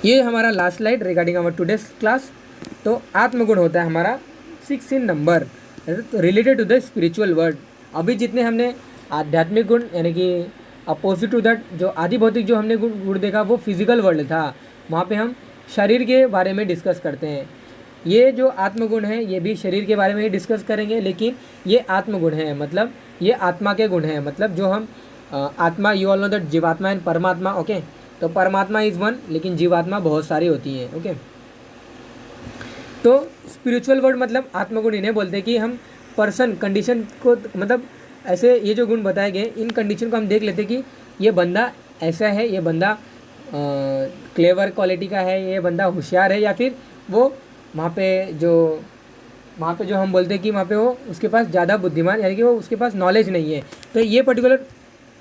ये हमारा last slide regarding our today's class. तो आत्मगुण होता है हमारा 6 in number, related to the spiritual world. अभी जितने हमने आध्यात्मिक गुण यानी कि अपोजिट टू दैट जो आदि भौतिक जो हमने गुण देखा वो फिजिकल वर्ल्ड था, वहाँ पे हम शरीर के बारे में डिस्कस करते हैं। ये जो आत्मगुण है ये भी शरीर के बारे में ही डिस्कस करेंगे, लेकिन ये आत्मगुण है, मतलब ये आत्मा के गुण हैं। मतलब जो हम आत्मा, यू ऑल नो दैट जीवात्मा एंड परमात्मा, ओके। तो परमात्मा इज़ वन, लेकिन जीवात्मा बहुत सारी होती हैं, ओके। तो स्पिरिचुअल वर्ड मतलब आत्मगुण इन्हें बोलते हैं कि हम पर्सन कंडीशन को, मतलब ऐसे ये जो गुण बताए गए इन कंडीशन को हम देख लेते हैं कि ये बंदा ऐसा है, ये बंदा क्लेवर क्वालिटी का है, ये बंदा होशियार है, या फिर वो वहाँ पे जो हम बोलते हैं कि वहाँ पे वो उसके पास ज़्यादा बुद्धिमान यानी कि वो उसके पास नॉलेज नहीं है। तो ये पर्टिकुलर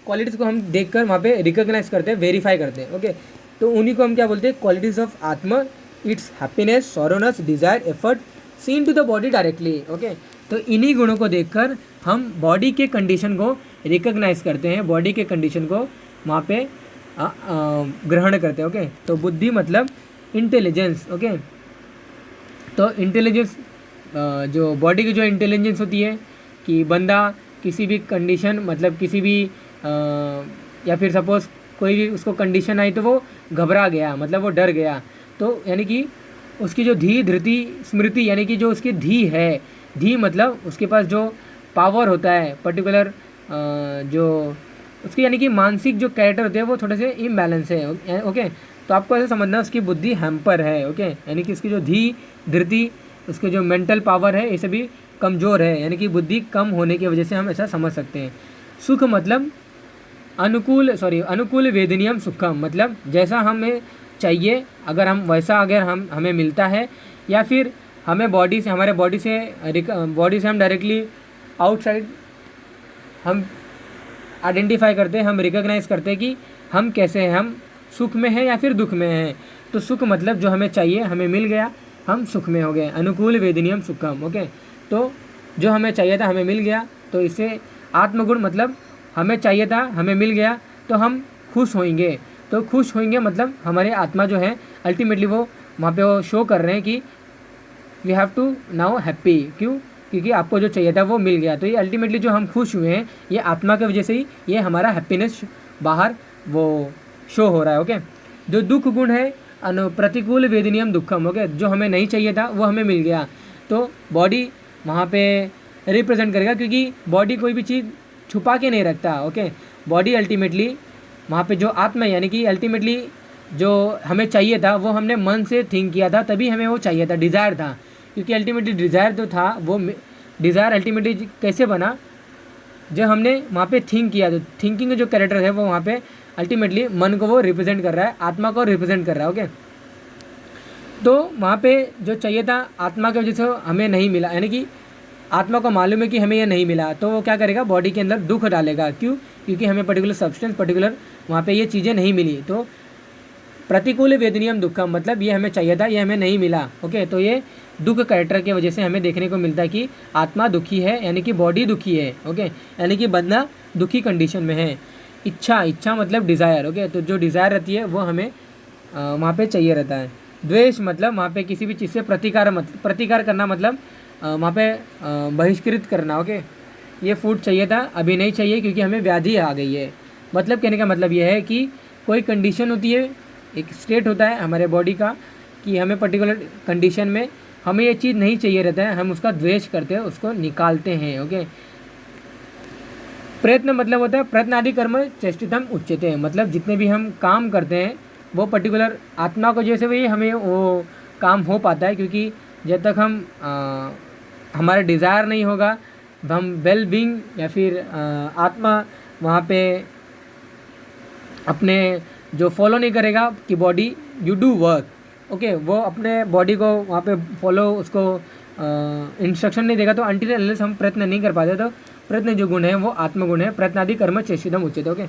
क्वालिटीज़ को हम देखकर वहाँ पे रिकॉग्नाइज करते हैं, वेरीफाई करते हैं, ओके। तो उन्हीं को हम क्या बोलते हैं, क्वालिटीज़ ऑफ आत्मा, it's happiness, sorrowness, desire, effort seen to the body directly, okay. तो इन्हीं गुणों को देखकर हम बॉडी के कंडीशन को रिकॉग्नाइज करते हैं, बॉडी के कंडीशन को वहाँ पे ग्रहण करते हैं, ओके। तो बुद्धि मतलब इंटेलिजेंस, ओके। तो इंटेलिजेंस जो बॉडी की जो इंटेलिजेंस होती है कि बंदा किसी भी कंडीशन, मतलब किसी भी या फिर सपोज़ कोई भी उसको कंडीशन आई तो वो घबरा गया, मतलब वो डर गया, तो यानी कि उसकी जो धी धृति स्मृति यानी कि जो उसकी धी है, धी मतलब उसके पास जो पावर होता है पर्टिकुलर, जो उसकी यानी कि मानसिक जो कैरेक्टर होते हैं वो थोड़े से इम्बैलेंस है, ओके। तो आपको ऐसा समझना उसकी बुद्धि हैम्पर है, ओके। यानी कि उसकी जो धी धृति, उसके जो मेंटल पावर है ये सभी कमज़ोर है, यानी कि बुद्धि कम होने की वजह से हम ऐसा समझ सकते हैं। सुख मतलब अनुकूल वेदनीयम सुखम, मतलब जैसा हमें चाहिए अगर हम वैसा अगर हमें मिलता है, या फिर हमें हमारे बॉडी से हम डायरेक्टली आउटसाइड हम आइडेंटिफाई करते हैं, हम रिकॉग्नाइज करते हैं कि हम कैसे हैं, हम सुख में हैं या फिर दुख में हैं। तो सुख मतलब जो हमें चाहिए हमें मिल गया, हम सुख में हो गए, अनुकूल वेदनीयम सुखम, ओके। तो जो हमें चाहिए था हमें मिल गया, तो इससे आत्मगुण मतलब हमें चाहिए था हमें मिल गया तो हम खुश होंगे। तो खुश होंगे मतलब हमारे आत्मा जो है अल्टीमेटली वो वहाँ पे वो शो कर रहे हैं कि we have to now happy, क्यों, क्योंकि आपको जो चाहिए था वो मिल गया। तो ये अल्टीमेटली जो हम खुश हुए हैं ये आत्मा की वजह से ही ये हमारा हैप्पीनेस बाहर वो शो हो रहा है, ओके। जो दुख गुण है प्रतिकूल वेदनीयम दुखम, ओके। जो हमें नहीं चाहिए था वो हमें मिल गया, तो बॉडी वहाँ पे रिप्रेजेंट करेगा, क्योंकि बॉडी कोई भी चीज़ छुपा के नहीं रखता, ओके। बॉडी अल्टीमेटली वहाँ पे जो आत्मा यानी कि अल्टीमेटली जो हमें चाहिए था वो हमने मन से थिंक किया था, तभी हमें वो चाहिए था, डिज़ायर था। क्योंकि अल्टीमेटली डिज़ायर जो था वो डिज़ायर अल्टीमेटली कैसे बना, जब हमने वहाँ पे थिंक किया, तो थिंकिंग का जो कैरेक्टर है वो वहाँ पे अल्टीमेटली मन को वो रिप्रेजेंट कर रहा है, आत्मा को रिप्रेजेंट कर रहा है, ओके। तो वहाँ पे जो चाहिए था आत्मा की वजह से हमें नहीं मिला, यानी कि आत्मा को मालूम है कि हमें यह नहीं मिला, तो वो क्या करेगा, बॉडी के अंदर दुख डालेगा। क्यों, क्योंकि हमें पर्टिकुलर सब्सटेंस पर्टिकुलर वहाँ पे ये चीज़ें नहीं मिली। तो प्रतिकूल वेदनीयम दुखम मतलब ये हमें चाहिए था ये हमें नहीं मिला, ओके। तो ये दुख कैरेक्टर की वजह से हमें देखने को मिलता है कि आत्मा दुखी है, यानी कि बॉडी दुखी है, ओके। यानी कि बंदा दुखी कंडीशन में है। इच्छा मतलब डिज़ायर, ओके। तो जो डिज़ायर रहती है वो हमें वहाँ पे चाहिए रहता है। द्वेष मतलब वहाँ पे किसी भी चीज़ से प्रतिकार करना, मतलब वहाँ पे बहिष्कृत करना, ओके। ये फूड चाहिए था अभी नहीं चाहिए क्योंकि हमें व्याधि आ गई है। मतलब कहने का मतलब ये है कि कोई कंडीशन होती है, एक स्टेट होता है हमारे बॉडी का कि हमें पर्टिकुलर कंडीशन में हमें ये चीज़ नहीं चाहिए रहता है, हम उसका द्वेष करते हैं, उसको निकालते हैं, ओके। प्रयत्न मतलब होता है प्रयत्न आदि कर्म चेष्टितम उच्यते हैं, मतलब जितने भी हम काम करते हैं वो पर्टिकुलर आत्मा को जैसे भी हमें वो काम हो पाता है, क्योंकि जब तक हम हमारा डिज़ायर नहीं होगा, हम वेल बीइंग या फिर आत्मा वहाँ पे अपने जो फॉलो नहीं करेगा कि body you do work, okay, वो अपने बॉडी को वहाँ पे फॉलो उसको इंस्ट्रक्शन नहीं देगा, तो अनटिल अनलेस हम प्रयत्न नहीं कर पाते, तो प्रयत्न जो गुण है वो आत्मगुण है। प्रयत्नादि कर्म चेष्टितम उच्यते, ओके।